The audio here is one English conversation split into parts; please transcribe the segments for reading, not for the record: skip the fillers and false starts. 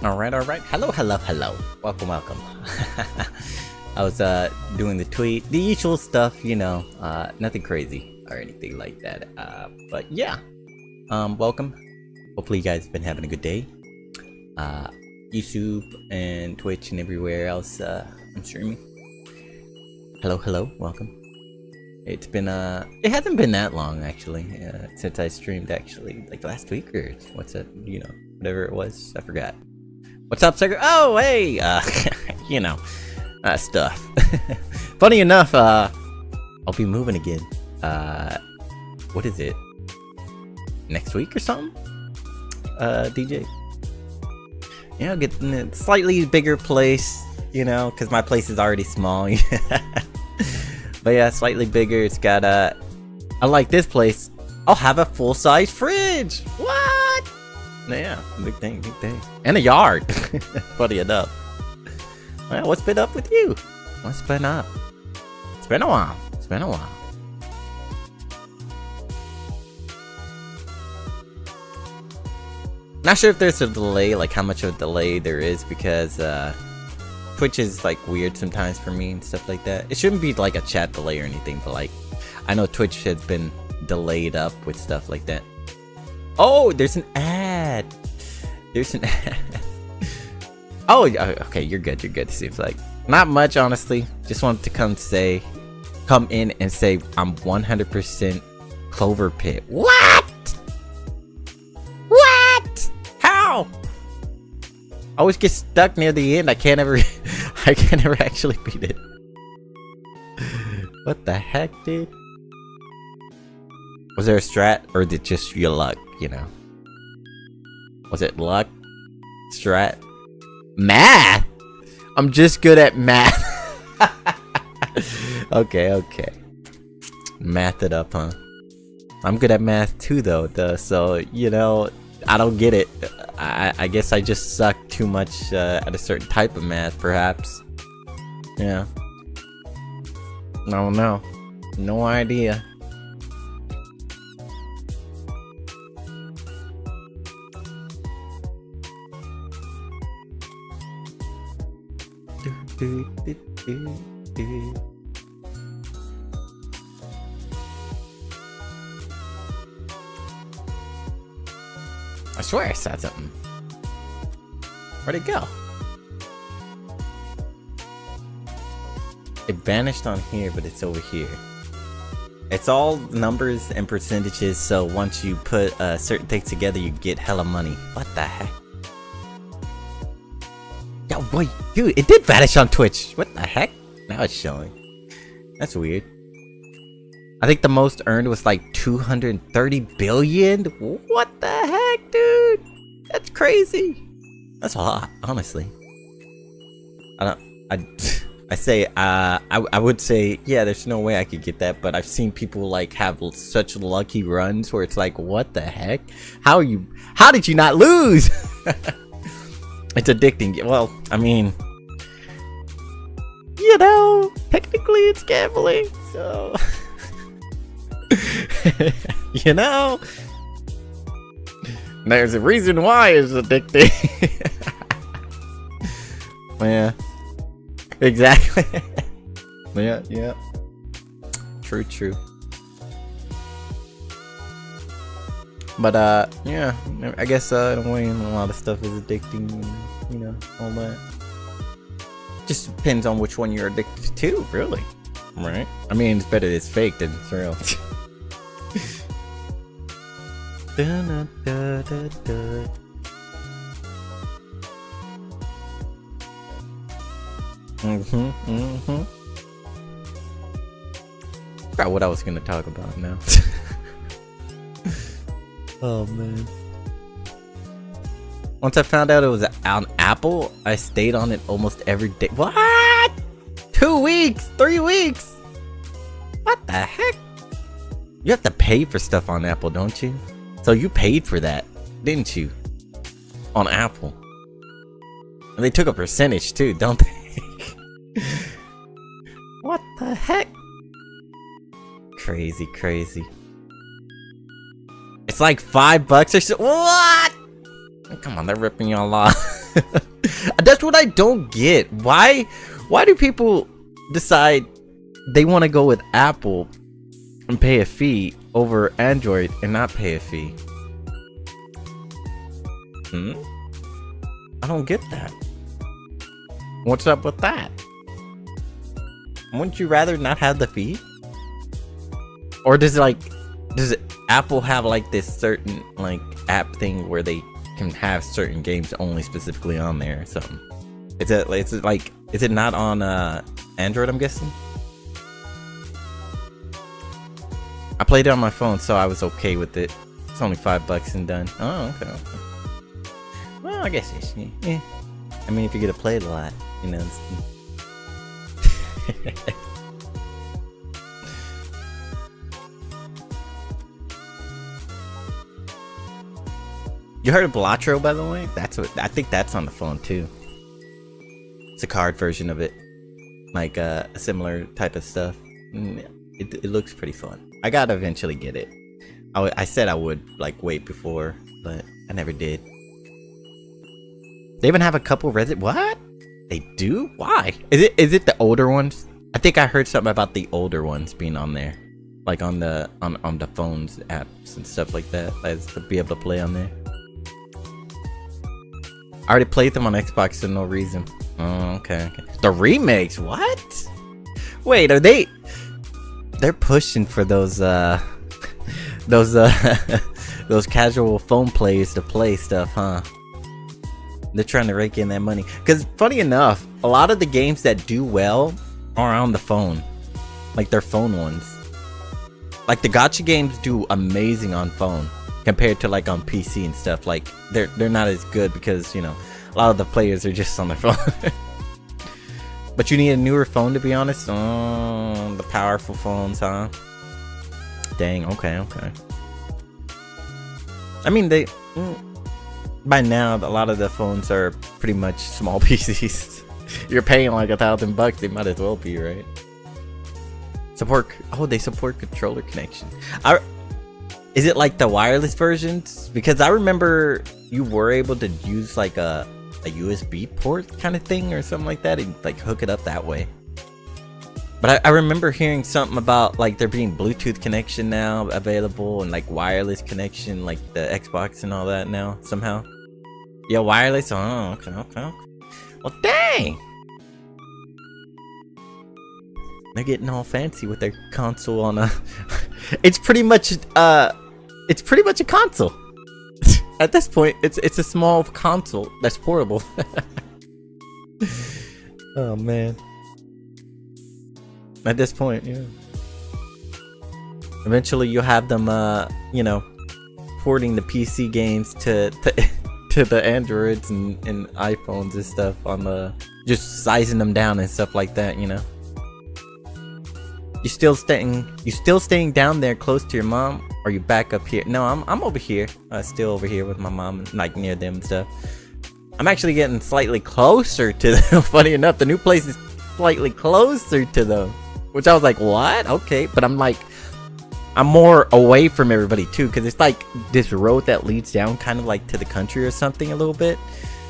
Alright. Hello. Welcome. I was doing the tweet, the usual stuff, nothing crazy or anything like that. But yeah. Welcome. Hopefully you guys have been having a good day. YouTube and Twitch and everywhere else I'm streaming. Hello, welcome. It's been it hasn't been that long actually, since I streamed actually, like last week or what's it, whatever it was, I forgot. What's up, Sucker? Oh, hey, stuff. Funny enough, I'll be moving again. What is it? Next week or something? DJ? I'll get in a slightly bigger place, because my place is already small. But yeah, slightly bigger. It's got unlike this place, I'll have a full-size fridge. What? Yeah, big thing. And a yard. Funny enough. Well, what's been up with you? What's been up? It's been a while. Not sure if there's a delay, like how much of a delay there is, because Twitch is like weird sometimes for me and stuff like that. It shouldn't be like a chat delay or anything, but like I know Twitch has been delayed up with stuff like that. Oh, there's an ad. Oh, okay, you're good. It seems like not much, honestly. Just wanted to come in and say I'm 100% Clover Pit. What? How? I always get stuck near the end. I can't ever actually beat it. What the heck, dude? Was there a strat, or did it just your luck, Was it luck? Strat? Math? I'm just good at math. Okay. Math it up, huh? I'm good at math too, though, so, I don't get it. I guess I just suck too much at a certain type of math, perhaps. Yeah. I don't know. No idea. I swear I saw something. Where'd it go? It vanished on here, but it's over here. It's all numbers and percentages, so once you put certain things together, you get hella money. What the heck? Yo, boy, dude, it did vanish on Twitch. What the heck? Now it's showing. That's weird. I think the most earned was like 230 billion. What the heck, dude? That's crazy. That's a lot, honestly. I would say, yeah, there's no way I could get that, but I've seen people like have such lucky runs where it's like, what the heck? How did you not lose? It's addicting. Well, I mean, technically it's gambling, so there's a reason why it's addicting. Yeah, exactly. Yeah. True. But yeah, I guess in a way, a lot of stuff is addicting, all that. Just depends on which one you're addicted to, really. Right? I mean, it's better it's fake than it's real. Forgot what I was gonna talk about now. Oh man. Once I found out it was on Apple, I stayed on it almost every day. What? 2 weeks? 3 weeks? What the heck? You have to pay for stuff on Apple, don't you? So you paid for that, didn't you? On Apple. And they took a percentage too, don't they? What the heck? Crazy. It's like $5 or so. What? Come on, they're ripping y'all off. That's what I don't get. Why do people decide they want to go with Apple and pay a fee over Android and not pay a fee? I don't get that. What's up with that? Wouldn't you rather not have the fee? Or does Apple have like this certain like app thing where they can have certain games only specifically on there or something? Is it not on Android, I'm guessing? I played it on my phone, so I was okay with it. It's only $5 and done. Oh, okay. Well, I guess it's, yeah. I mean, if you get to play it a lot, you know. You heard of Blatro, by the way? I think that's on the phone too. It's a card version of it, like a similar type of stuff. It looks pretty fun. I gotta eventually get it. I said I would like wait before, but I never did. They even have a couple what? They do? Why? Is it the older ones? I think I heard something about the older ones being on there, like on the phones apps and stuff like that, as to be able to play on there. I already played them on Xbox for no reason. Oh, okay. The remakes? What? Wait, they're pushing for those those casual phone players to play stuff, huh? They're trying to rake in that money. Because funny enough, a lot of the games that do well are on the phone. Like they're phone ones. Like the gacha games do amazing on phone compared to like on PC and stuff. Like they're not as good because, you know, a lot of the players are just on their phone. But you need a newer phone, to be honest. Oh, the powerful phones, huh? Dang, okay. I mean, by now, a lot of the phones are pretty much small PCs. You're paying like $1,000, they might as well be, right? They support controller connection. Is it like the wireless versions? Because I remember you were able to use like a USB port kind of thing or something like that and like hook it up that way. But I remember hearing something about like there being Bluetooth connection now available and like wireless connection, like the Xbox and all that now somehow. Yeah, wireless. Oh, okay. Well, dang. They're getting all fancy with their console on a. It's pretty much a console. At this point, it's a small console that's portable. Oh man. At this point, yeah. Eventually, you'll have them, porting the PC games to the Androids and iPhones and stuff on the, just sizing them down and stuff like that, you know. You still staying down there close to your mom, or you back up here? No, I'm over here. Still over here with my mom, like near them and stuff. I'm actually getting slightly closer to them. Funny enough, the new place is slightly closer to them. Which I was like, what? Okay. But I'm more away from everybody too, because it's like this road that leads down kind of like to the country or something a little bit.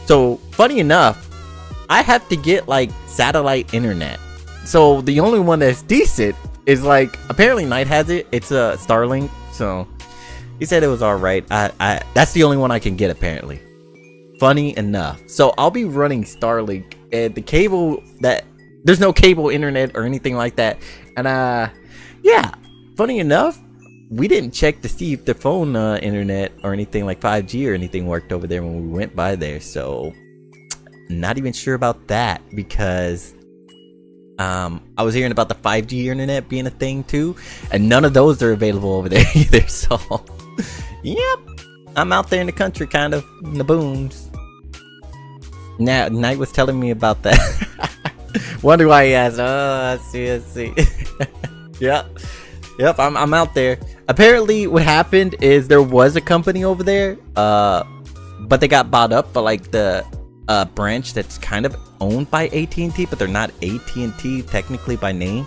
So funny enough, I have to get like satellite internet. So the only one that's decent is like, apparently Knight has it. It's a Starlink. So he said it was all right. That's the only one I can get apparently. Funny enough. So I'll be running Starlink, and the cable that there's no cable internet or anything like that. And yeah, funny enough, we didn't check to see if the phone internet or anything like 5G or anything worked over there when we went by there. So not even sure about that, because I was hearing about the 5G internet being a thing too, and none of those are available over there either. So yep, I'm out there in the country, kind of in the boons. Now Knight was telling me about that. Wonder why he asked. Oh, I see. Yep, I'm out there. Apparently what happened is there was a company over there, but they got bought up by like the branch that's kind of owned by AT&T, but they're not AT&T technically by name.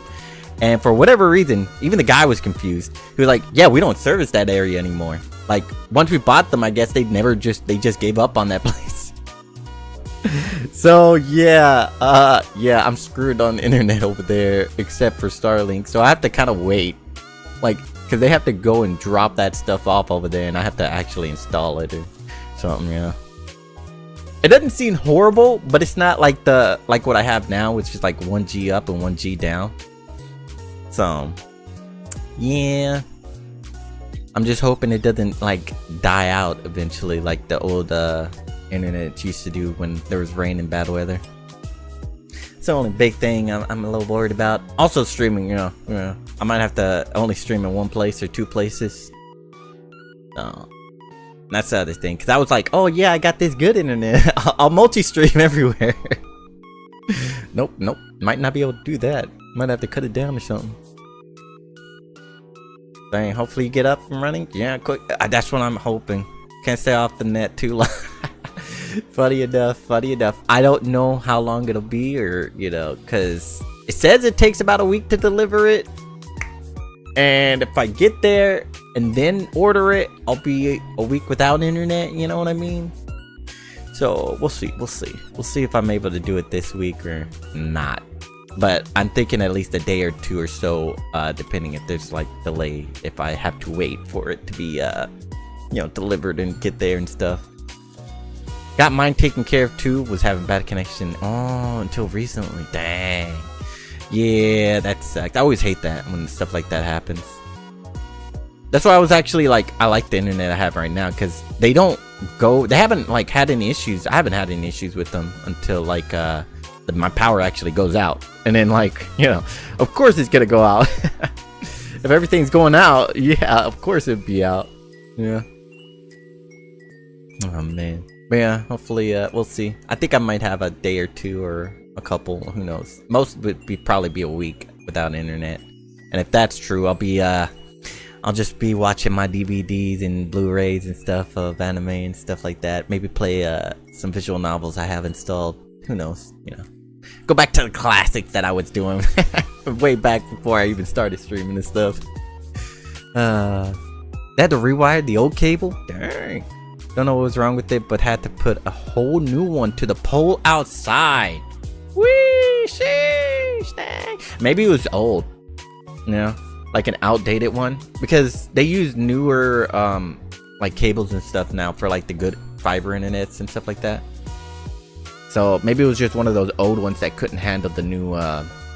And for whatever reason, even the guy was confused. He was like, yeah, we don't service that area anymore. Like once we bought them, I guess they just gave up on that place. So yeah, yeah, I'm screwed on the internet over there, except for Starlink. So I have to kind of wait, like, cause they have to go and drop that stuff off over there, and I have to actually install it or something. Yeah. It doesn't seem horrible, but it's not like what I have now, which is like 1G up and 1G down. So yeah, I'm just hoping it doesn't like die out eventually, like the old internet used to do when there was rain and bad weather. It's the only big thing I'm a little worried about. Also streaming, you know, I might have to only stream in one place or two places. That's the other thing, because I was like, oh yeah, I got this good internet. I'll multi-stream everywhere. Nope, might not be able to do that. Might have to cut it down or something. Dang, hopefully you get up and running. Yeah, quick. That's what I'm hoping. Can't stay off the net too long. Funny enough. I don't know how long it'll be, or you know, because it says it takes about a week to deliver it. And if I get there and then order it, I'll be a week without internet, you know what I mean? So we'll see if I'm able to do it this week or not. But I'm thinking at least a day or two or so, depending if there's like delay, if I have to wait for it to be you know, delivered and get there and stuff. Got mine taken care of too, was having bad connection until recently. Dang. Yeah, that sucked. I always hate that when stuff like that happens. That's why I was actually like, I like the internet I have right now, because they haven't like had any issues. I haven't had any issues with them until like my power actually goes out, and then like, you know, of course it's gonna go out. If everything's going out, yeah, of course it'd be out. Yeah. Oh man. But yeah, hopefully we'll see. I think I might have a day or two or a couple, who knows. Most would probably be a week without internet. And if that's true, I'll just be watching my DVDs and Blu-rays and stuff of anime and stuff like that. Maybe play some visual novels I have installed. Who knows, you know. Go back to the classics that I was doing way back before I even started streaming and stuff. They had to rewire the old cable? Dang. Don't know what was wrong with it, but had to put a whole new one to the pole outside. Whee! Sheesh! Dang. Maybe it was old. You know? Like an outdated one. Because they use newer like cables and stuff now for like the good fiber internets and stuff like that. So maybe it was just one of those old ones that couldn't handle the new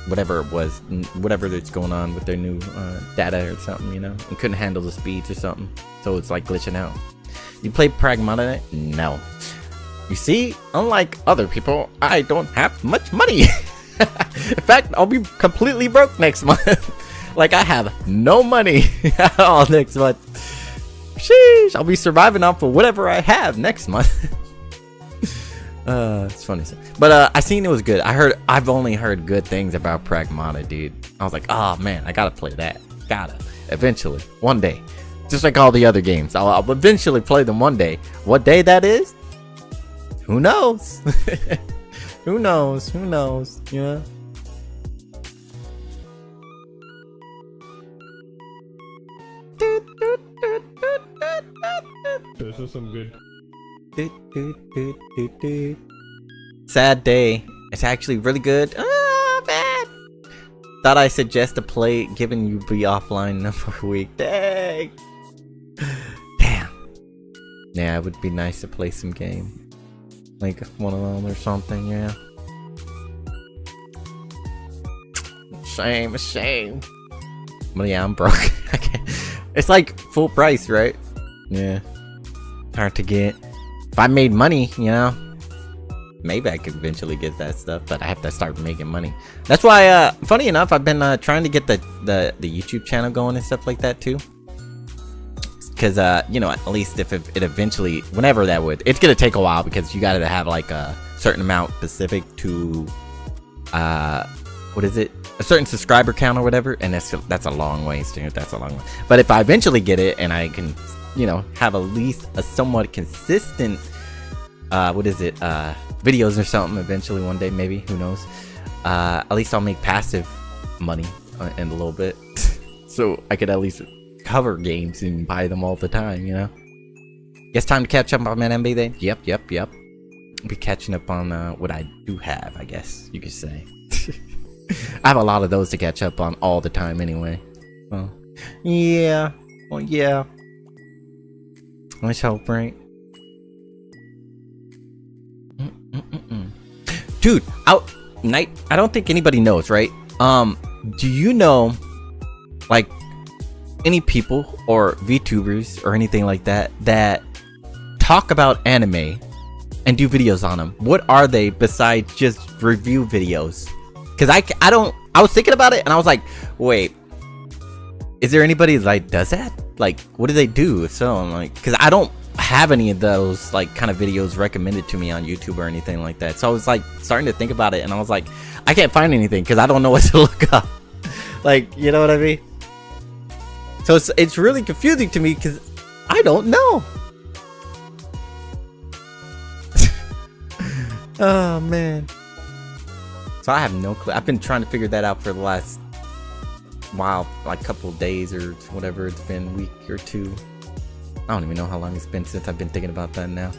whatever it was, whatever that's going on with their new data or something, you know, and couldn't handle the speeds or something, so it's like glitching out. You play Pragmata? No. You see, unlike other people, I don't have much money. In fact, I'll be completely broke next month. Like, I have no money at all next month. Sheesh, I'll be surviving off of whatever I have next month. It's funny. But I seen it was good. I've only heard good things about Pragmata, dude. I was like, oh man, I gotta play that. Gotta. Eventually. One day. Just like all the other games. I'll eventually play them one day. What day that is? Who knows? Who knows? Who knows? Yeah. This is some good. Sad day. It's actually really good. Oh, bad. Thought I suggest to play given you be offline for a week. Dang. Damn. Yeah, it would be nice to play some game. Like one of them or something, yeah. Shame. But yeah, I'm broke. I can't. It's like full price, right? Yeah. Hard to get. If I made money, you know, maybe I could eventually get that stuff, but I have to start making money. That's why, funny enough, I've been trying to get the YouTube channel going and stuff like that too. Because, you know, at least if it eventually, whenever that would, it's gonna take a while because you gotta have like a certain amount specific to, what is it? A certain subscriber count or whatever, and that's a long ways, dude. That's a long way. But if I eventually get it and I can, you know, have at least a somewhat consistent, videos or something eventually one day, maybe, who knows, at least I'll make passive money in a little bit. So I could at least cover games and buy them all the time, you know. Guess time to catch up on anime then. Yep. be catching up on what I do have, I guess you could say. I have a lot of those to catch up on all the time anyway. Well, yeah. Well, yeah. Let's hope, right? Dude, Night, I don't think anybody knows, right? Do you know, like, any people or VTubers or anything like that that talk about anime and do videos on them? What are they besides just review videos? Because I was thinking about it and I was like, wait, is there anybody that does that? Like, what do they do? If so, I'm like, because I don't have any of those like kind of videos recommended to me on YouTube or anything like that. So I was like starting to think about it and I was like, I can't find anything because I don't know what to look up. Like, you know what I mean? So it's really confusing to me because I don't know. Oh man. So I have no clue. I've been trying to figure that out for the last while, like couple of days or whatever it's been, week or two. I don't even know how long it's been since I've been thinking about that now.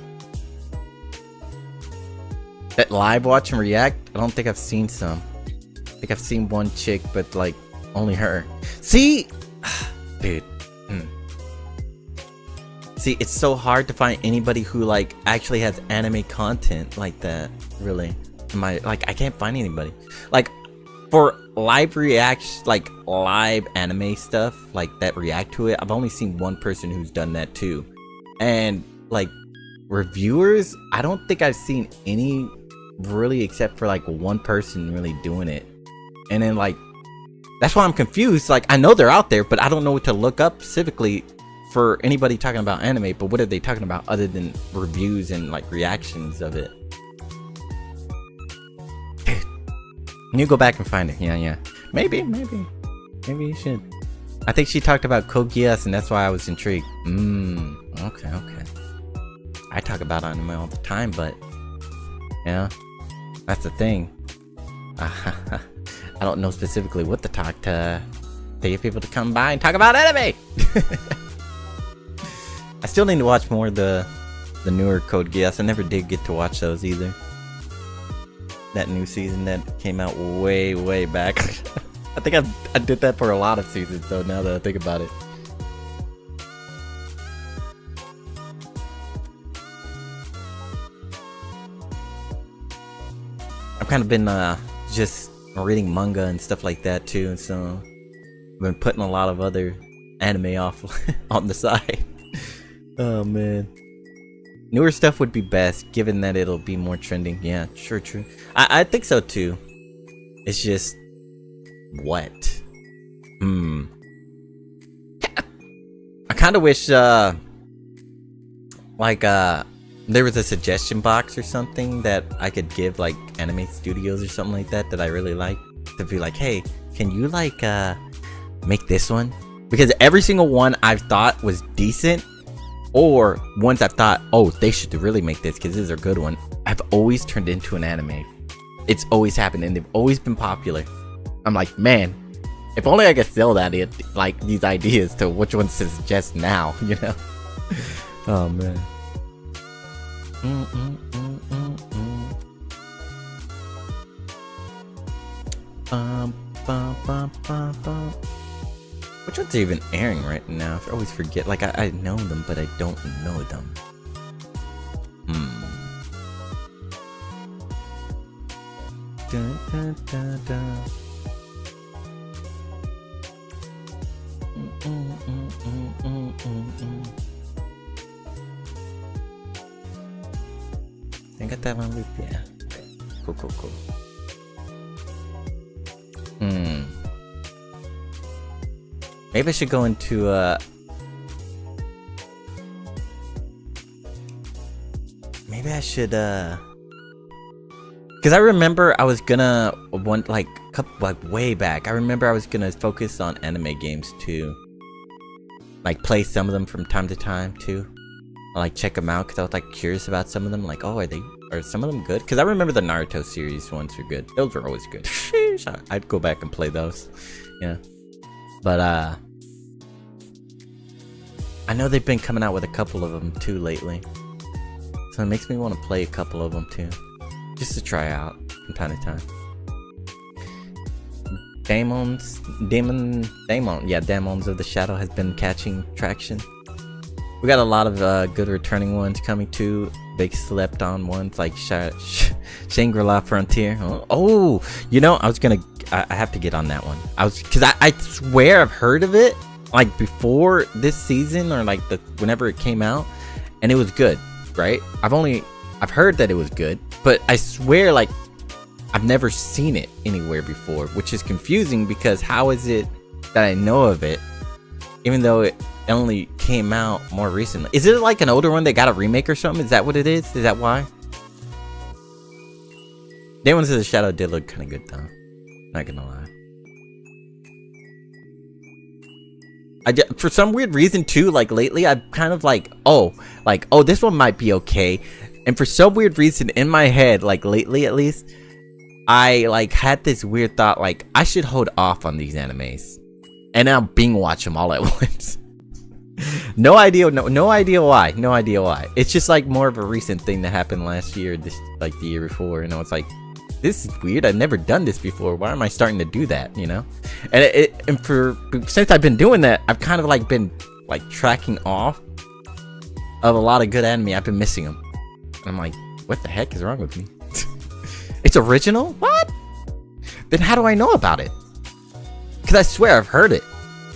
That live watch and react, I don't think I've seen some. I think I've seen one chick, but like only her. See, dude. See, it's so hard to find anybody who like actually has anime content like that. Really, I can't find anybody. Like for live reacts, like live anime stuff, like that react to it. I've only seen one person who's done that too, and like reviewers, I don't think I've seen any really except for like one person really doing it. And then like that's why I'm confused. Like I know they're out there, but I don't know what to look up specifically for anybody talking about anime. But what are they talking about other than reviews and like reactions of it? Dude, you go back and find it. Yeah. Maybe you should. I think she talked about Code Geass, and that's why I was intrigued. Okay. I talk about anime all the time, but yeah, that's the thing. I don't know specifically what to talk to get people to come by and talk about anime. I still need to watch more of the newer Code Geass. I never did get to watch those either. That new season that came out way back. I think I did that for a lot of seasons, so now that I think about it. I've kind of been just reading manga and stuff like that too, and so I've been putting a lot of other anime off on the side. Oh man, newer stuff would be best, given that it'll be more trending. Yeah, sure, true. I think so too. It's just what? I kind of wish there was a suggestion box or something that I could give like anime studios or something like that I really like, to be like, hey, can you like make this one? Because every single one I've thought was decent, or ones I've thought, oh, they should really make this because this is a good one, I've always turned into an anime. It's always happened and they've always been popular. I'm like, man, if only I could sell that like these ideas to which ones to suggest now, you know? Oh man. Which ones are even airing right now? I always forget. Like I know them, but I don't know them. Dun, dun, dun, dun. I got that one loop, yeah. Okay. Cool. Maybe I should go into maybe I should because I remember I was gonna way back. I remember I was gonna focus on anime games too. Like play some of them from time to time too. I like check them out because I was like curious about some of them. Like, oh, are some of them good? Because I remember the Naruto series ones were good. Those were always good. I'd go back and play those. Yeah. But I know they've been coming out with a couple of them too lately. So it makes me want to play a couple of them too. Just to try out from time to time. Demons of the Shadow has been catching traction. We got a lot of good returning ones coming too. Big slept on ones like Shangri-La Frontier. Oh, you know, I have to get on that one. Cause I swear I've heard of it like before this season or like whenever it came out, and it was good, right? I've heard that it was good, but I swear like I've never seen it anywhere before, which is confusing because how is it that I know of it, even though it only came out more recently? Is it like an older one that got a remake or something? Is that what it is? Is that why? Demons of the Shadow did look kind of good though. Not gonna lie. For some weird reason too, like lately I've kind of like, oh, this one might be okay. And for some weird reason in my head, like lately at least, I like had this weird thought like I should hold off on these animes. And now binge watch them all at once. No idea why. No idea why. It's just like more of a recent thing that happened last year, the year before. You know, it's like, this is weird. I've never done this before. Why am I starting to do that? You know, and since I've been doing that, I've kind of like been like tracking off of a lot of good anime. I've been missing them. And I'm like, what the heck is wrong with me? It's original? What? Then how do I know about it? Because I swear I've heard it.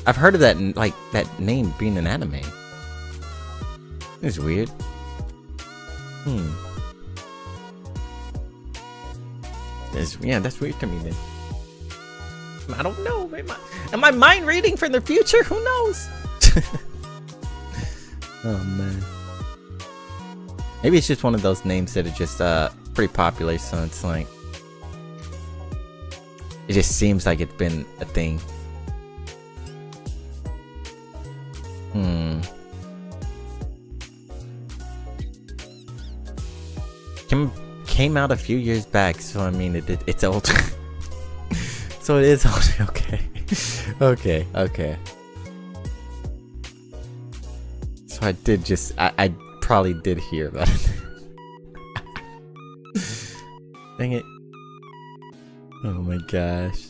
I've heard of that, like, that name being an anime. It's weird. Yeah, that's weird to me then. I don't know. Am I mind reading from the future? Who knows? Oh, man. Maybe it's just one of those names that are just pretty popular, so it's like... It just seems like it's been a thing. Came out a few years back, so I mean it's old. So it is old. Okay. So I probably did hear about it. Dang it. Oh my gosh.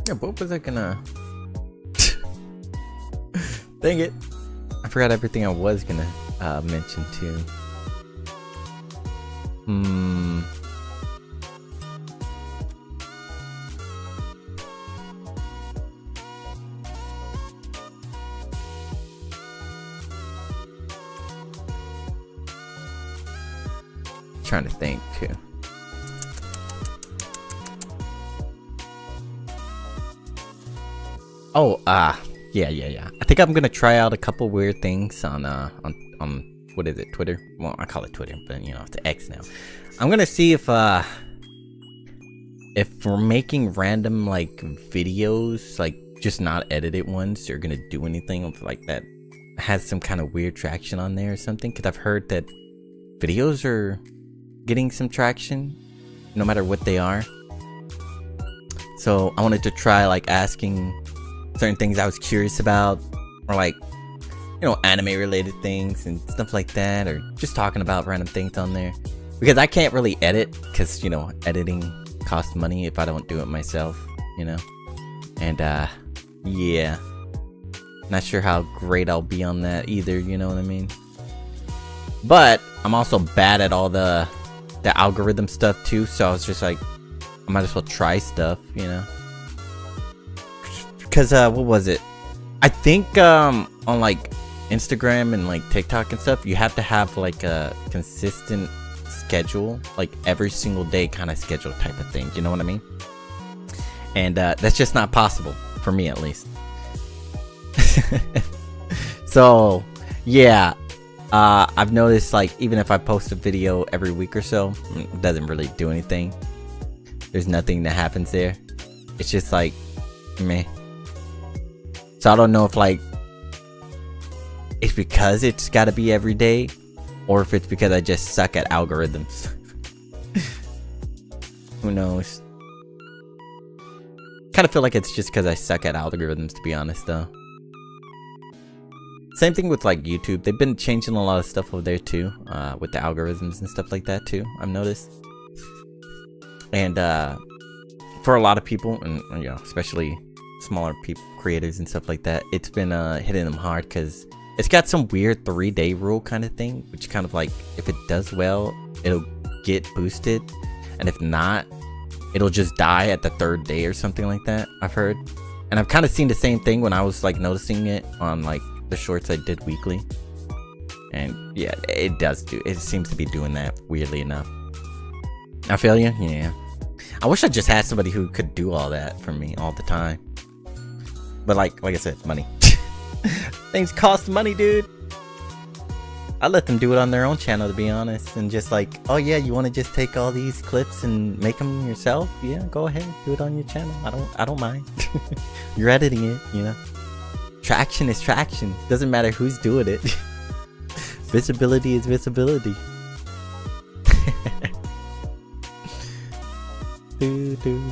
Yeah, what was I gonna... Dang it. I forgot everything I was gonna mention too. Trying to think too. Oh, yeah. I think I'm gonna try out a couple weird things on what is it, Twitter? Well, I call it Twitter, but you know, it's X now. I'm gonna see if we're making random like videos, like just not edited ones, or gonna do anything like that has some kind of weird traction on there or something. Because I've heard that videos are getting some traction, no matter what they are. So I wanted to try like asking certain things I was curious about, or like, you know, anime related things and stuff like that, or just talking about random things on there. Because I can't really edit, because, you know, editing costs money if I don't do it myself, you know. And yeah, not sure how great I'll be on that either, you know what I mean. But I'm also bad at all the algorithm stuff too, so I was just like, I might as well try stuff, you know. Because what was it, I think on like Instagram and like TikTok and stuff, you have to have like a consistent schedule, like every single day kind of schedule type of thing, you know what I mean. And that's just not possible for me, at least. So yeah, I've noticed like even if I post a video every week or so, it doesn't really do anything. There's nothing that happens there. It's just like meh. So I don't know if like it's because it's got to be every day, or if it's because I just suck at algorithms. Who knows? Kind of feel like it's just because I suck at algorithms, to be honest, though. Same thing with like YouTube. They've been changing a lot of stuff over there too, with the algorithms and stuff like that too. I've noticed. And for a lot of people, and you know, especially smaller people, creators and stuff like that, it's been hitting them hard because it's got some weird 3-day rule kind of thing, which kind of like if it does well, it'll get boosted, and if not, it'll just die at the 3rd day or something like that. I've heard, and I've kind of seen the same thing when I was like noticing it on like the shorts I did weekly, and yeah, it does do. It seems to be doing that weirdly enough. I feel you. Yeah, I wish I just had somebody who could do all that for me all the time. But like I said, money. Things cost money, dude. I let them do it on their own channel, to be honest, and just like, oh yeah, you want to just take all these clips and make them yourself? Yeah, go ahead, do it on your channel. I don't mind. You're editing it, you know. Traction is traction. Doesn't matter who's doing it. Visibility is visibility. Do, do.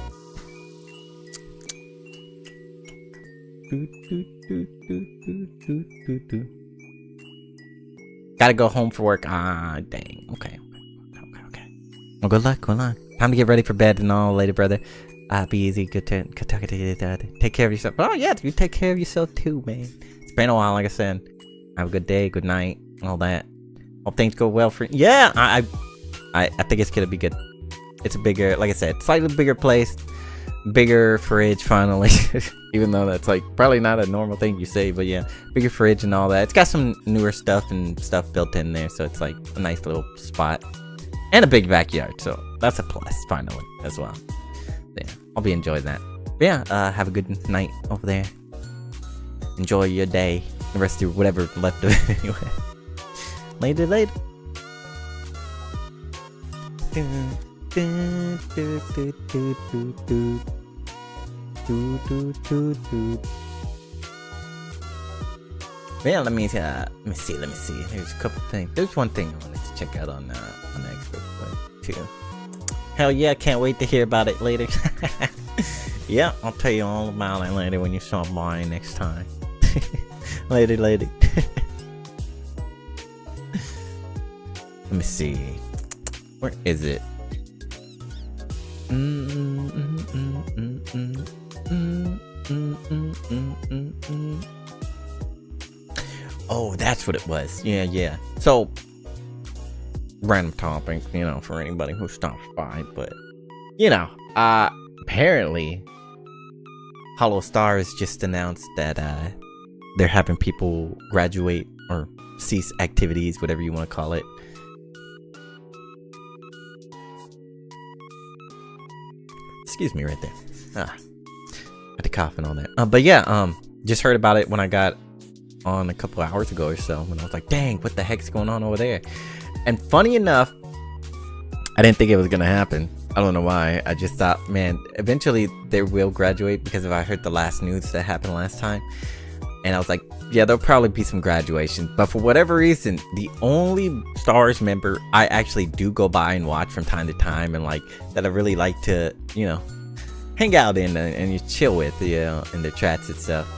Do, do, do, do, do, do, do. Gotta go home for work. Ah, dang. Okay. Well, good luck. Time to get ready for bed and all later, brother. Be easy. Take care of yourself. Oh, yeah. You take care of yourself too, man. It's been a while, like I said. Have a good day, good night, all that. Hope things go well for you. Yeah, I think it's gonna be good. It's a bigger, like I said, slightly bigger place. Bigger fridge, finally. Even though that's like probably not a normal thing you say, but yeah, bigger fridge and all that. It's got some newer stuff and stuff built in there, so it's like a nice little spot and a big backyard, so that's a plus finally as well. Yeah, I'll be enjoying that. But yeah, have a good night over there. Enjoy your day, the rest of whatever left of it anyway. Later. Yeah, let me see. There's a couple things. There's one thing I wanted to check out on the expert play too. Hell yeah, can't wait to hear about it later. Yeah, I'll tell you all about it later when you stop by next time. later. Let me see. Where is it? Oh, that's what it was. Yeah. So, random topic, you know, for anybody who stops by, but you know, apparently, Hollow Stars just announced that they're having people graduate or cease activities, whatever you want to call it. Excuse me right there. I had to cough and all that. But yeah, just heard about it when I got on a couple hours ago or so, when I was like, dang, what the heck's going on over there? And funny enough, I didn't think it was gonna happen. I don't know why. I just thought, man, eventually they will graduate, because if I heard the last news that happened last time, and I was like, yeah, there'll probably be some graduation. But for whatever reason, the only Stars member I actually do go by and watch from time to time, and like that I really like to, you know, hang out in and you chill with, you know, in their chats and stuff.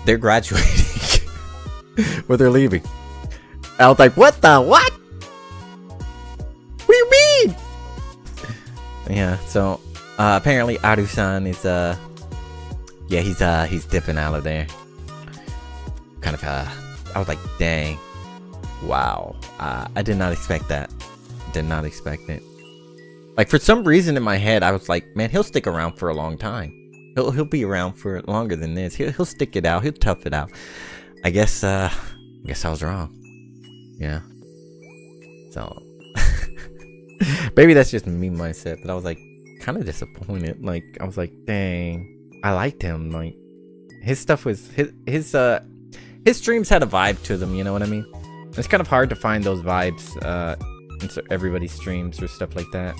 They're graduating, or they're leaving. I was like, what? What do you mean? Yeah. So apparently Aru-san is yeah, he's dipping out of there. Kind of I was like, dang, wow. I did not expect that. Did not expect it. Like, for some reason in my head, I was like, man, he'll stick around for a long time. He'll be around for longer than this. He'll stick it out. He'll tough it out. I guess I was wrong. Yeah. So maybe that's just me mindset, but I was like kind of disappointed. Like, I was like, dang, I liked him. Like, His stuff was his streams had a vibe to them. You know what I mean? It's kind of hard to find those vibes in everybody's streams or stuff like that.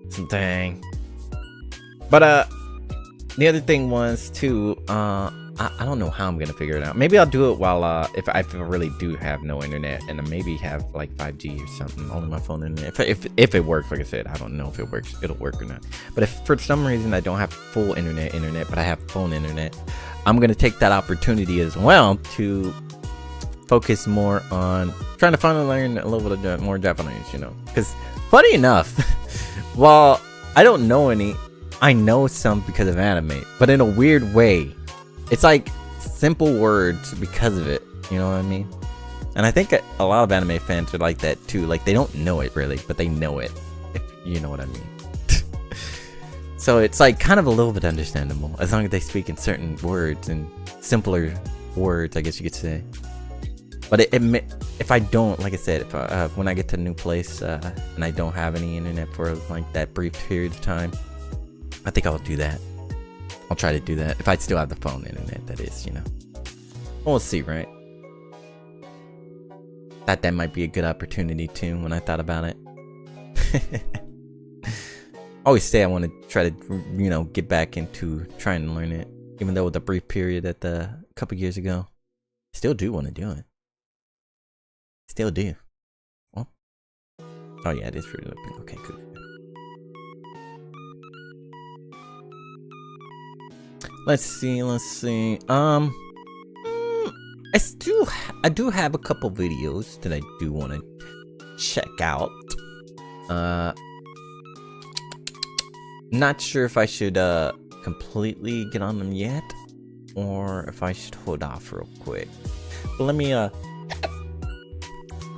So dang. But the other thing was too, I don't know how I'm gonna figure it out. Maybe I'll do it while if I really do have no internet and maybe have like 5G or something on my phone internet. If it works, like I said, I don't know if it works. It'll work or not. But if for some reason I don't have full internet, but I have phone internet, I'm gonna take that opportunity as well to focus more on trying to finally learn a little bit more Japanese. You know, because funny enough, while I don't know any, I know some because of anime, but in a weird way. It's like simple words because of it, you know what I mean? And I think a lot of anime fans are like that too. Like they don't know it really, but they know it, if you know what I mean. So it's like kind of a little bit understandable as long as they speak in certain words and simpler words, I guess you could say. But if I don't, like I said, if when I get to a new place and I don't have any internet for like that brief period of time, I think I'll do that. I'll try to do that if I still have the phone internet, that is, you know. We'll see, right? Thought that might be a good opportunity too when I thought about it. Always say I want to try to, you know, get back into trying to learn it, even though with a brief period at a couple years ago. Still do want to do it. Still do. Well, oh yeah, it is Fruity Looping. Okay, cool. Let's see. I do have a couple videos that I do want to check out. Not sure if I should completely get on them yet, or if I should hold off real quick. But let me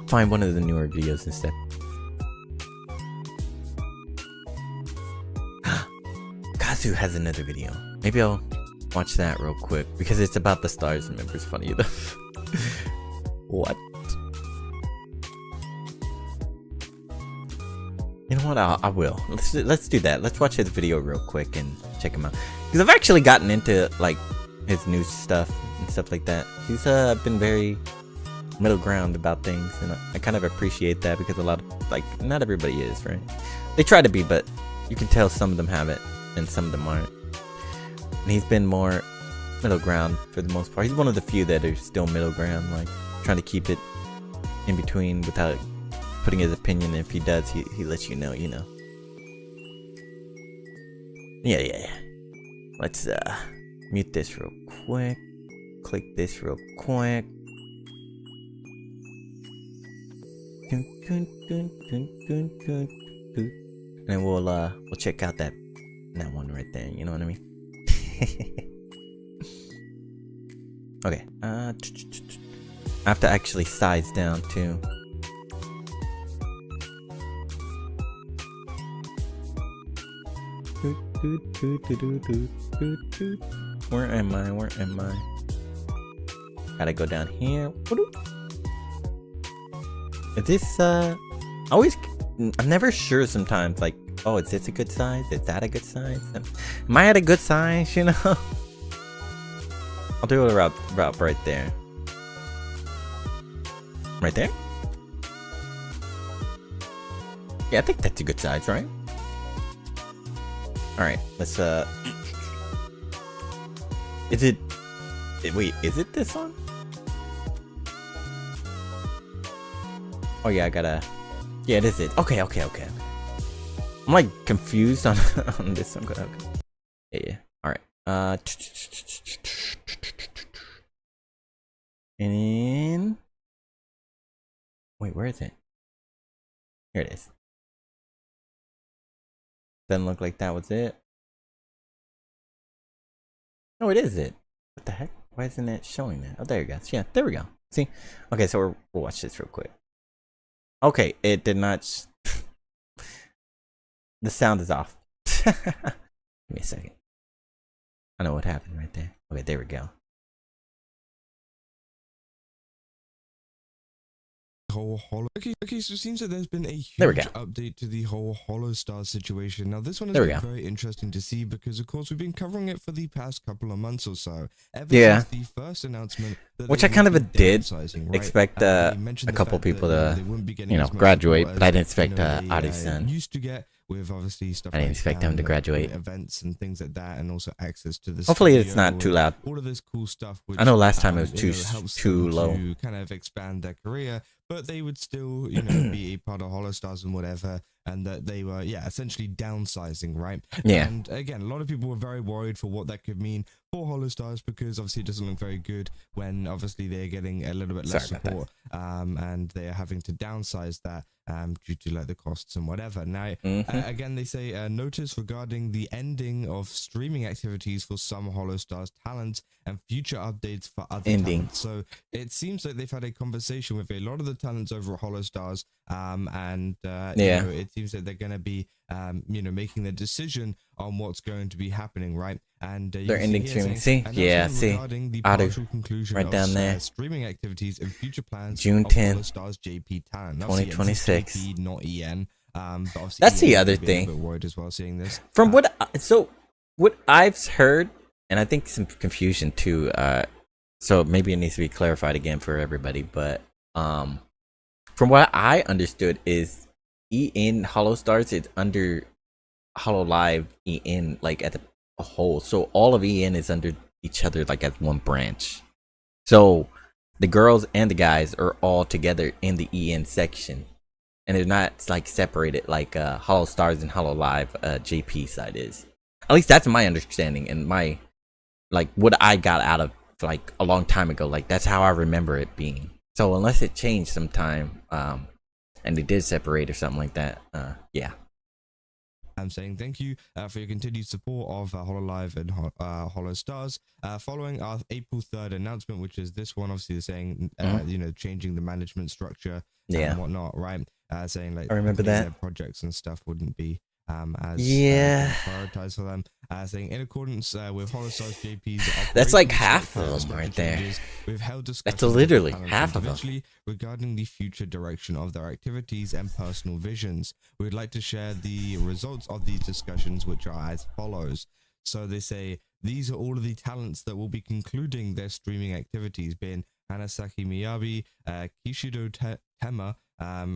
find one of the newer videos instead. Kazu has another video. Maybe I'll watch that real quick because it's about the stars members. Funny enough. What? You know what? I will. Let's do that. Let's watch his video real quick and check him out. Because I've actually gotten into like his new stuff and stuff like that. He's been very middle ground about things, and I kind of appreciate that because a lot of like not everybody is, right? They try to be, but you can tell some of them have it and some of them aren't. And he's been more middle ground for the most part. He's one of the few that are still middle ground, like trying to keep it in between without putting his opinion. And if he does, he lets you know, you know. Yeah. Let's mute this real quick. Click this real quick. And we'll check out that one right there. You know what I mean? Okay. I have to actually size down too. Where am I? Gotta go down here. Is this I'm never sure sometimes, like, oh, is this a good size? Is that a good size? Am I at a good size, you know? I'll do it about right there. Right there? Yeah, I think that's a good size, right? Alright, let's wait, is it this one? Oh yeah, I gotta... Yeah, it is it. Okay. I'm like confused on this one. Okay. Yeah. Alright. And then... Wait, where is it? Here it is. Doesn't look like that was it. No, it is it. What the heck? Why isn't it showing that? Oh, there you go. Yeah, there we go. See? Okay, so we'll watch this real quick. Okay, it did not... The sound is off. Give me a second. I know what happened right there. Okay, there we go. whole Holo. Okay, so it seems that there's been a huge update to the whole Holo Stars situation. Now, this one has been very interesting to see because, of course, we've been covering it for the past couple of months or so. Ever since the first announcement, which I kind of did expect a couple people to, you know, graduate, but I didn't expect Adi-san. Used to get with obviously stuff. I didn't expect him to graduate. Events and things like that, and also access to the. Hopefully, it's not too loud. All of this cool stuff. Which, I know last time it was too low. To kind of expand their career, but they would still, you know, be a part of Holostars and whatever, and that they were, essentially downsizing, right? Yeah. And again, a lot of people were very worried for what that could mean for Holostars because obviously it doesn't look very good when obviously they're getting a little bit less support, and they're having to downsize that due to like the costs and whatever. Now, again, they say notice regarding the ending of streaming activities for some Holostars talents and future updates for other talents. So it seems like they've had a conversation with a lot of the talents over at Holostars, and you know, it seems that they're going to be you know, making the decision on what's going to be happening, right? And they're ending streaming. See, regarding the partial conclusion right down there. Streaming activities and future plans. June 10th, Holostars JP talent, 2026. JP, not EN. But that's the other thing. A bit worried as well, seeing this. From what I've heard, and I think some confusion too. So maybe it needs to be clarified again for everybody. But from what I understood is EN Holostars is under Hololive EN, like at a whole. So all of EN is under each other, like as one branch. So the girls and the guys are all together in the EN section, and they're not like separated like Holostars and Hololive JP side is. At least that's my understanding and my like what I got out of like a long time ago. Like that's how I remember it being. So unless it changed sometime, and they did separate or something like that, yeah. I'm saying thank you for your continued support of Hololive and Holostars. Following our April 3rd announcement, which is this one, obviously they're saying, you know, changing the management structure and whatnot, right? Saying like I remember that their projects and stuff wouldn't be as prioritized for them. Saying in accordance with Holostars JP's that's like half of them right there. We've held discussions. That's literally half of them regarding the future direction of their activities and personal visions. We'd like to share the results of these discussions, which are as follows. So they say these are all of the talents that will be concluding their streaming activities, being Hanasaki Miyabi, Kishido Tema,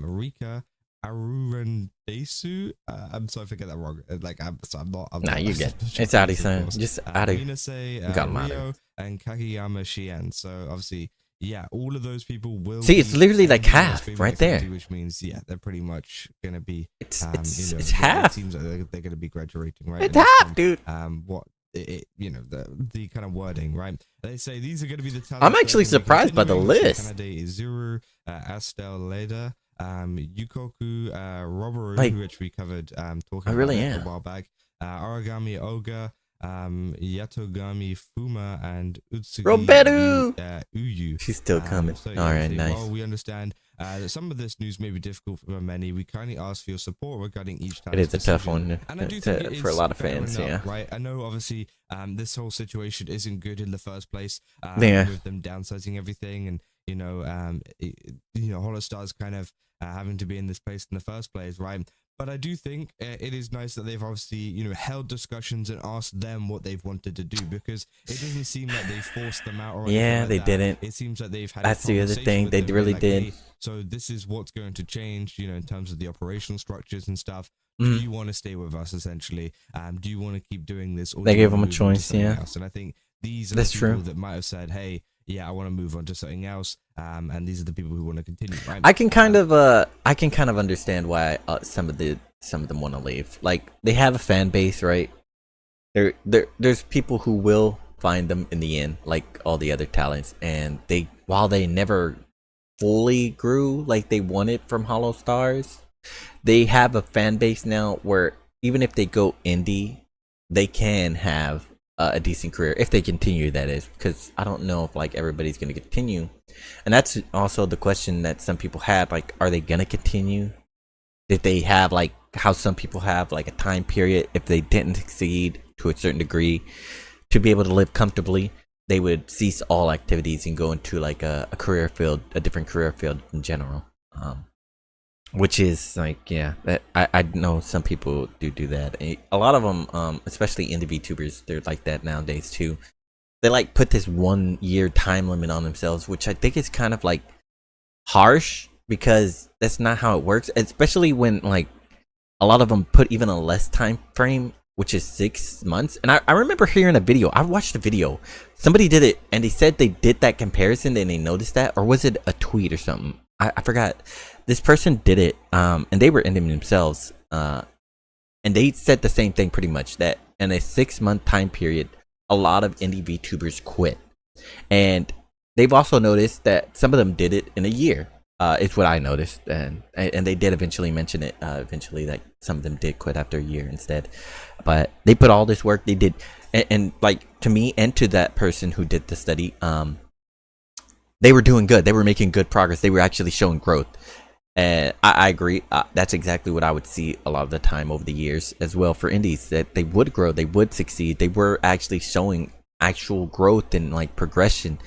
Rika Arurendesu. I'm sorry if I get that wrong. Like I'm not. Nah, you get it's Adi-san. Just Adi. Rio and Kageyama Shien. So obviously, yeah, all of those people will see. It's literally like half right there, which means they're pretty much gonna be. It's you know, it's half. It seems like they're gonna be graduating, right? It's half, dude. What? You know, the kind of wording, right? They say these are going to be the talents. I'm actually surprised by the list. Kanade Izuru, Astel Leda, Yukoku Roboru, like, which we covered talking I really about am. a while back. Origami Oga, Yatogami Fuma, and Utsugi Roberu Uyu. She's still coming. So, all right, nice. While we understand that some of this news may be difficult for many, we kindly ask for your support regarding each talent. It is a tough one and I do think for a lot of fans, enough, right? I know obviously this whole situation isn't good in the first place, with them downsizing everything, and you know, Holostars kind of having to be in this place in the first place, right? But I do think it is nice that they've obviously, you know, held discussions and asked them what they've wanted to do, because it doesn't seem like they forced them out. Or like they didn't. It seems like they've had. That's the other thing. They really did. Hey, so this is what's going to change, you know, in terms of the operational structures and stuff. Do you want to stay with us, essentially? Do you want to keep doing this? Or they gave them a choice, else? And I think these are the people that might have said, "Hey, yeah, I want to move on to something else," and these are the people who want to continue, right? I can kind of understand why some of them want to leave. Like, they have a fan base, right? There's people who will find them in the end, like all the other talents, and while they never fully grew like they wanted from Holostars, they have a fan base now where even if they go indie, they can have a decent career if they continue, that is, because I don't know if like everybody's going to continue. And that's also the question that some people had, like, are they going to continue? Did they have like how some people have like a time period, if they didn't succeed to a certain degree to be able to live comfortably, they would cease all activities and go into like a career field, a different career field in general. which is like, yeah, that I know some people do that. A lot of them, especially indie VTubers, they're like that nowadays too. They like put this 1 year time limit on themselves, which I think is kind of like harsh, because that's not how it works, especially when like a lot of them put even a less time frame, which is 6 months. And I remember hearing a video, I watched a video, somebody did it and they said they did that comparison and they noticed that, or was it a tweet or something, I forgot. This person did it, and they were ending themselves, and they said the same thing pretty much, that in a 6 month time period a lot of indie VTubers quit. And they've also noticed that some of them did it in a year. It's what I noticed, and they did eventually mention it. Eventually, like some of them did quit after a year instead. But they put all this work. They did, and like to me and to that person who did the study, they were doing good. They were making good progress. They were actually showing growth. And I agree. That's exactly what I would see a lot of the time over the years as well for indies, that they would grow, they would succeed, they were actually showing actual growth and like progression,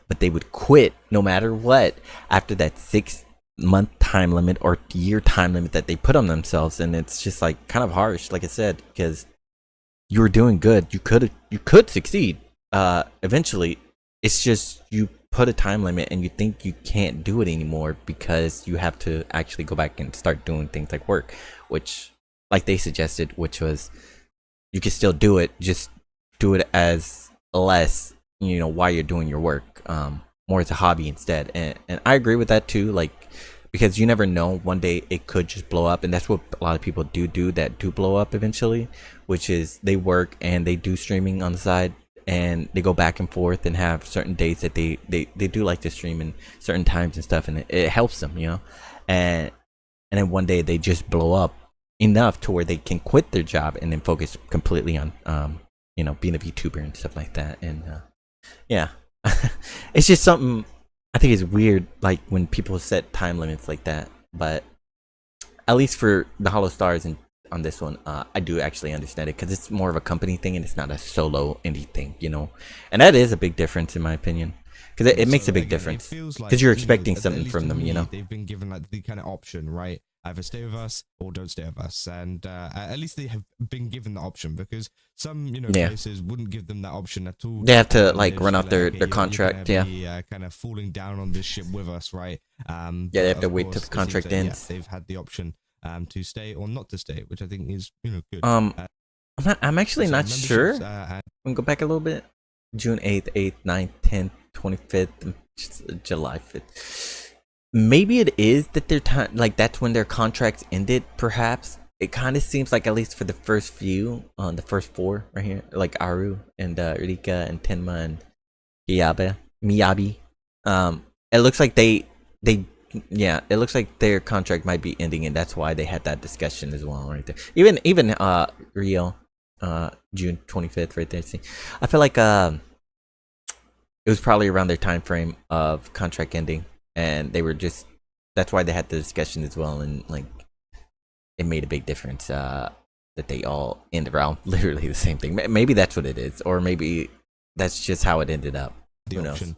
but they would quit no matter what after that 6 month time limit or year time limit that they put on themselves. And it's just like kind of harsh, like I said, because you were doing good, you could succeed eventually. It's just you put a time limit and you think you can't do it anymore because you have to actually go back and start doing things like work, which like they suggested, which was you can still do it, just do it as less, while you're doing your work, more as a hobby instead. And I agree with that too, like, because you never know, one day it could just blow up. And that's what a lot of people do that do blow up eventually, which is they work and they do streaming on the side, and they go back and forth and have certain days that they do like to stream in certain times and stuff, and it helps them, and then one day they just blow up enough to where they can quit their job and then focus completely on being a VTuber and stuff like that. And yeah, it's just something I think is weird, like when people set time limits like that. But at least for the Hollow Stars and on this one, I do actually understand it, because it's more of a company thing and it's not a solo indie thing, and that is a big difference in my opinion, because it makes a big difference, because you're expecting something from them. They've been given like the kind of option, right? Either stay with us or don't stay with us, and at least they have been given the option, because some places wouldn't give them that option at all. They have to like run out their contract. Kind of falling down on this ship with us, right? They have to wait till the contract ends. They've had the option to stay or not to stay, which I think is good. I'm actually not sure. We can go back a little bit. June 8th, 9th, 10th, 25th, July 5th. Maybe it is that their time, like that's when their contracts ended. Perhaps it kind of seems like, at least for the first few, the first 4 right here, like Aru and Rika and Tenma and Miyabi. It looks like it looks like their contract might be ending, and that's why they had that discussion as well, right there. Even Rio, June 25th, right there. See, I feel like it was probably around their time frame of contract ending, and they were that's why they had the discussion as well, and like it made a big difference that they all end around literally the same thing. Maybe that's what it is, or maybe that's just how it ended up. The option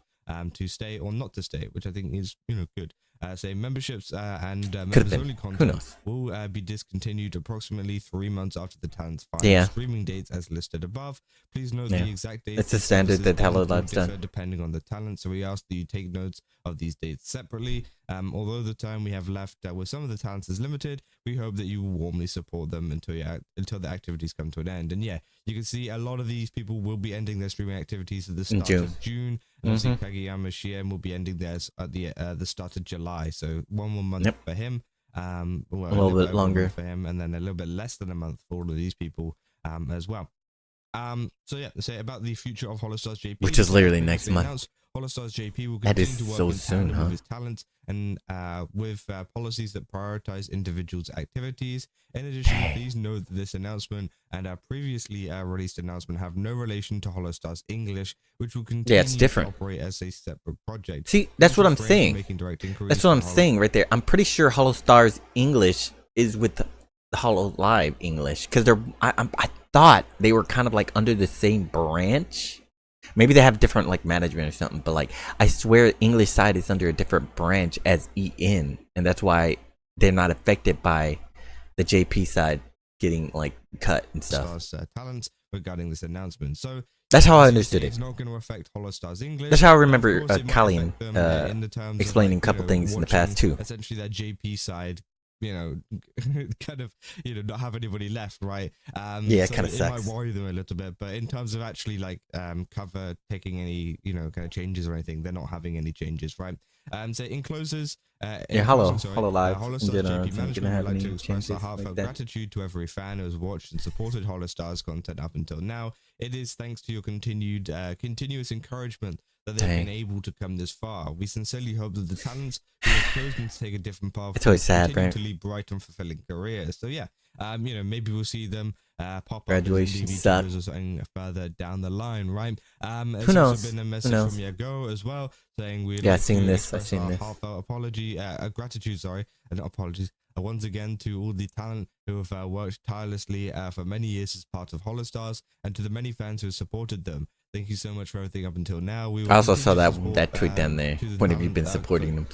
to stay or not to stay, which I think is good. Say memberships and members only content will be discontinued approximately 3 months after the talent's final streaming dates as listed above. Please note the exact dates. It's a standard that Hello Live's done, depending on the talent, so we ask that you take notes of these dates separately. Although the time we have left with some of the talents is limited, we hope that you will warmly support them until the activities come to an end. And yeah, you can see a lot of these people will be ending their streaming activities at the start of June. And obviously Kageyama Shiem will be ending theirs at the start of July. So one more month for him. A little bit longer for him, and then a little bit less than a month for all of these people as well. So yeah, say about the future of Holostars JP, which is literally next month. Holostars JP will continue to work so in soon, tandem with his talents and with policies that prioritize individuals' activities. In addition, please note that this announcement and our previously released announcement have no relation to Holostars English, which will continue to operate as a separate project. See, that's what I'm saying. That's what I'm saying right there. I'm pretty sure Holostars English is with the Hollow Live English, because I thought they were kind of like under the same branch. Maybe they have different like management or something, but like I swear English side is under a different branch as EN, and that's why they're not affected by the JP side getting like cut and stuff. Talents regarding this announcement. So that's how I understood it. It's not going to affect Holostar's English. That's how I remember Colleen of, explaining like, a couple things in the past too. Essentially, that JP side, kind of, not have anybody left, right? Yeah, so kind of sucks. It might worry them a little bit, but in terms of actually like cover taking any kind of changes or anything, they're not having any changes, right? So in closes, Hollow Live. Holostar's JP management would like to express changes our heartfelt gratitude to every fan who has watched and supported Holostar's content up until now. It is thanks to your continuous encouragement that they've been able to come this far. We sincerely hope that the talents who have chosen to take a different path it's always sad, right? to lead bright and fulfilling careers. So yeah, maybe we'll see them pop graduation up sucks or something further down the line, right? Who knows? Been a message from Yago as well saying we'd I've like seen to this. I've express seen our this. heartfelt apology, gratitude, and apologies once again to all the talent who have worked tirelessly for many years as part of Holostars, and to the many fans who have supported them. Thank you so much for everything up until now. I also saw that tweet down there. When have you been supporting them?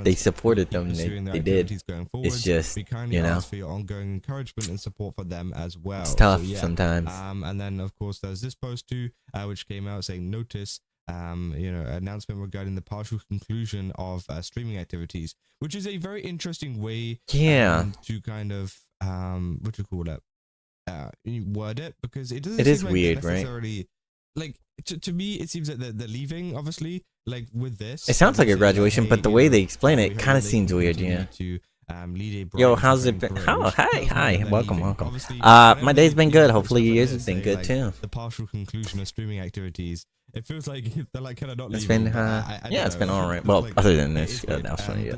They supported them. They did. It's just, ask for your ongoing encouragement and support for them as well. It's tough sometimes. And then of course there's this post too, which came out saying notice. Announcement regarding the partial conclusion of streaming activities, which is a very interesting way to kind of what do you call it, word it, because it doesn't. It is like weird, right? Like to me, it seems that they're leaving. Obviously, like with this, it sounds like a graduation, but the way they explain it kind of seems weird. Yeah. Yo, how's it been? Hi, welcome. My day's been good. Hopefully yours has been good too. The partial conclusion of streaming activities. It feels like they're like kind of not leaving. It's been it's been all right. Well, other than this announcement,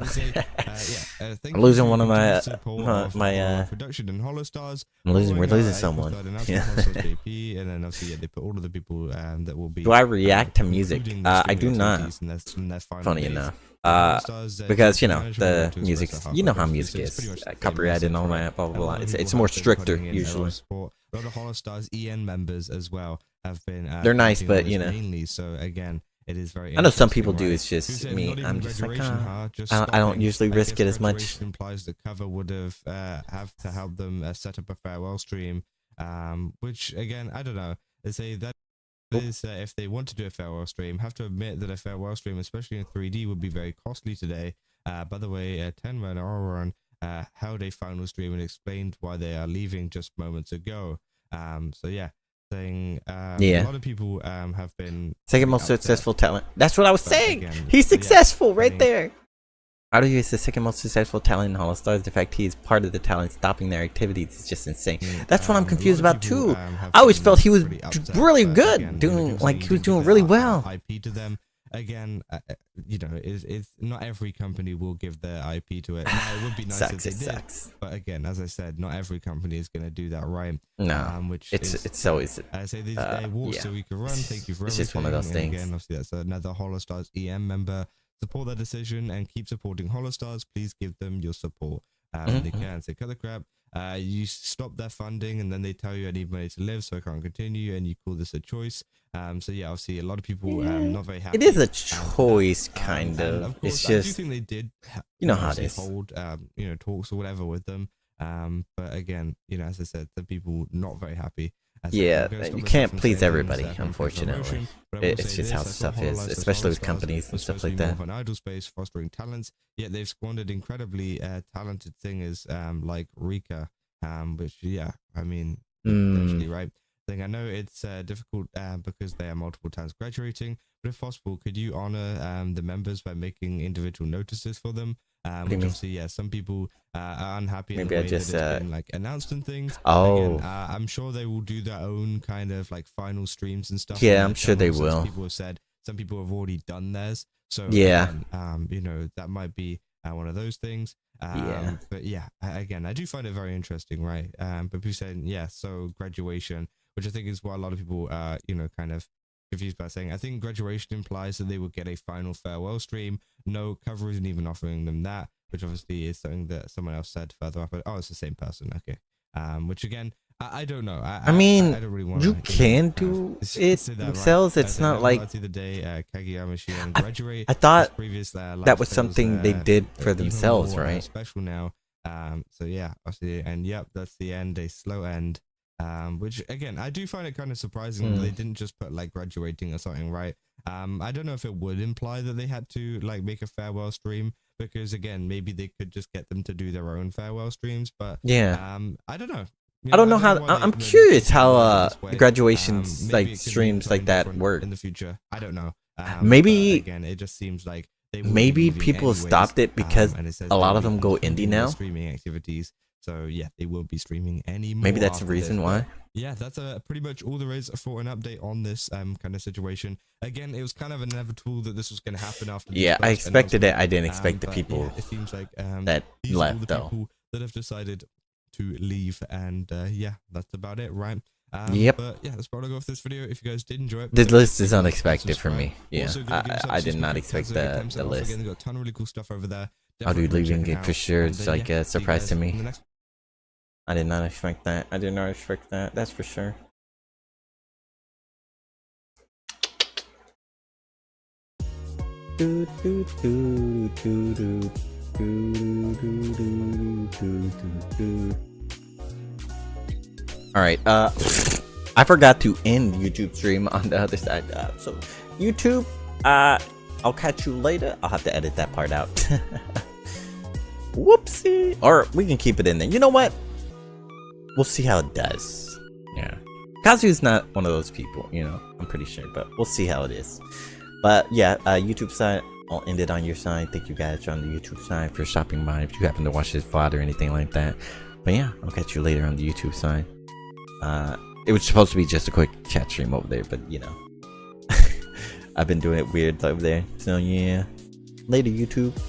I'm losing one of my production and Holostars. We're losing someone. Yeah. And then obviously they put all of the people that will be. Do I react to music? I do not. Funny enough. Because the music, how music is, copyrighted and all that, blah blah blah. It's more stricter usually. A lot of Holostars EN members as well have been. They're nice, but mainly. So again, it is very. I know some people do. It's just me. I'm just like, I don't usually risk it as much. Implies the cover would have to help them set up a farewell stream, which again I don't know. They say that. Is if they want to do a farewell stream, have to admit that a farewell stream, especially in 3D, would be very costly today. By the way, Tenma and Auron held a final stream and explained why they are leaving just moments ago. So yeah, saying a lot of people have been second most successful talent. That's what I was saying. Again, he's successful right there. How do you is the second most successful talent in Holostars? The fact he is part of the talent stopping their activities is just insane. That's what I'm confused about too. I always felt he was really good, he was doing really well. IP to them. Again, it's not every company will give their IP to it. Now, it would be nice if they did, but again, as I said, not every company is going to do that, right? No, which it's always. I say these walks so we can run. Thank you for everything. It's just one of those things. Again, obviously, that's another Holostars EM member. Support their decision and keep supporting Holostars. Please give them your support. They can say, cut the crap. You stop their funding and then they tell you I need money to live, so I can't continue, and you call this a choice. So yeah, obviously a lot of people not very happy. It is a choice, kind of. Of course, it's just, I do think they did. How it is. Hold talks or whatever with them. But again, as I said, the people not very happy. You can't please everybody, unfortunately. It's just how stuff is, especially with companies and stuff like that. An idle space fostering talents, yet they've squandered incredibly talented singers like Rika, which potentially, right? I know it's difficult because they are multiple times graduating, but if possible, could you honor the members by making individual notices for them? Which obviously, some people are unhappy. Maybe I just that it's been, announced and things. Oh, again, I'm sure they will do their own kind of final streams and stuff. Yeah, I'm sure they will. People have said some people have already done theirs. So yeah, again, that might be one of those things. But yeah, again, I do find it very interesting, right? But people saying so graduation, which I think is what a lot of people kind of confused by saying. I think graduation implies that they will get a final farewell stream. No, cover isn't even offering them that, which obviously is something that someone else said further up. But it's the same person. Okay. Which again, I don't know. I mean, I don't really want you to. can do it themselves. Right? It's not like the day Kageyama graduate. I thought previous, that was something they did for themselves, more, right? Special now. So yeah, obviously, and yep, that's the end. A slow end. Which again, I do find it kind of surprising that they didn't just put like graduating or something, right? I don't know if it would imply that they had to like make a farewell stream, because again, maybe they could just get them to do their own farewell streams, but yeah, I don't know. I don't know how. I'm curious how graduations like streams like that work in the future. I don't know. Maybe again, it just seems like maybe people stopped it because a lot of them go indie now. Streaming activities. So yeah, they won't be streaming anymore. Maybe that's the reason why. Yeah, that's pretty much all there is for an update on this kind of situation. Again, it was kind of inevitable that this was going to happen after. Yeah, I expected it. I didn't expect the people yeah, it seems like that left the though. People that have decided to leave, and yeah, that's about it, right? Yep. But yeah, that's probably go for this video. If you guys did enjoy it, The list is unexpected for me. Yeah, also, I did not expect the list. Again, got a ton of really cool stuff over there. I'll do leaving it for sure. And, It's like yeah, a surprise to in me. the next I did not expect that. I did not expect that. That's for sure. All right. I forgot to end YouTube stream on the other side. So YouTube, I'll catch you later. I'll have to edit that part out. Whoopsie. Or we can keep it in there. You know what? We'll see how it does. Yeah. Kazu's not one of those people, you know, I'm pretty sure, but we'll see how it is. But yeah, YouTube side, I'll end it on your side. Thank you guys on the YouTube side for stopping by if you happen to watch this VOD or anything like that. But yeah, I'll catch you later on the YouTube side. It was supposed to be just a quick chat stream over there, but you know, I've been doing it weird over there. So yeah, later YouTube.